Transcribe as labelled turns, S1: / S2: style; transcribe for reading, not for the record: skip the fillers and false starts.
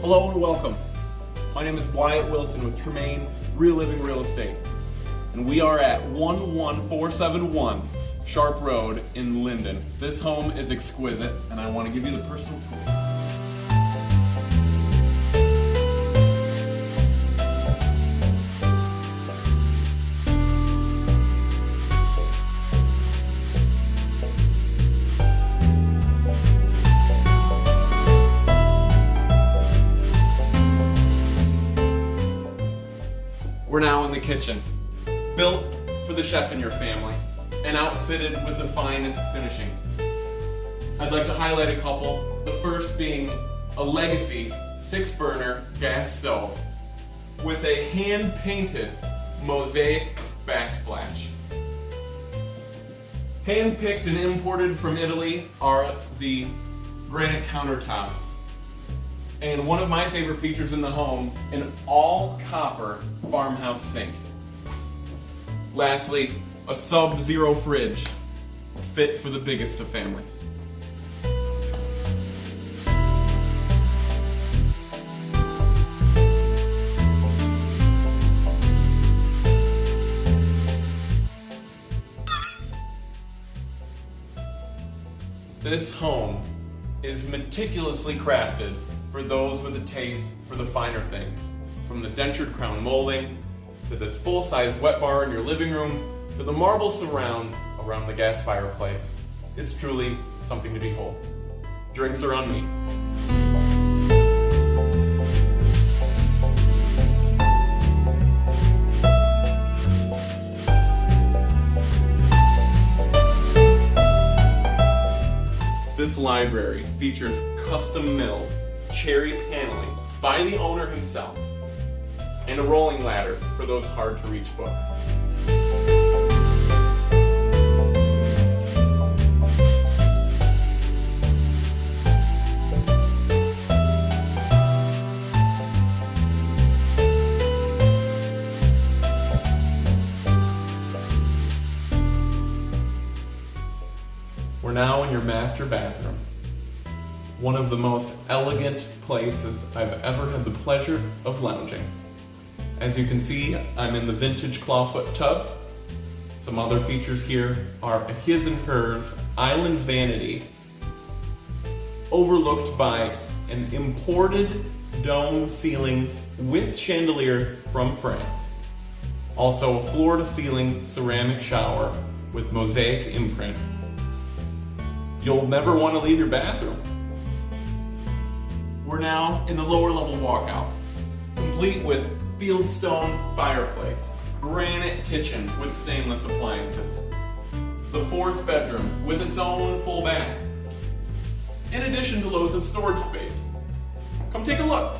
S1: Hello and welcome. My name is Wyatt Wilson with Tremaine Reliving Real Estate, and we are at 11471 Sharp Road in Linden. This home is exquisite, and I want to give you the personal tour. We're now in the kitchen, built for the chef in your family, and outfitted with the finest finishings. I'd like to highlight a couple, the first being a legacy 6-burner gas stove with a hand-painted mosaic backsplash. Hand-picked and imported from Italy are the granite countertops. And one of my favorite features in the home, an all-copper farmhouse sink. Lastly, a sub-zero fridge, fit for the biggest of families. This home is meticulously crafted for those with a taste for the finer things. From the dentured crown molding, to this full-size wet bar in your living room, to the marble surround around the gas fireplace. It's truly something to behold. Drinks are on me. This library features custom-milled cherry paneling by the owner himself, and a rolling ladder for those hard-to-reach books. We're now in your master bathroom. One of the most elegant places I've ever had the pleasure of lounging. As you can see, I'm in the vintage clawfoot tub. Some other features here are a his and hers island vanity, overlooked by an imported dome ceiling with chandelier from France. Also a floor-to-ceiling ceramic shower with mosaic imprint. You'll never want to leave your bathroom. We're now in the lower level walkout, complete with fieldstone fireplace, granite kitchen with stainless appliances, the 4th bedroom with its own full bath, in addition to loads of storage space. Come take a look.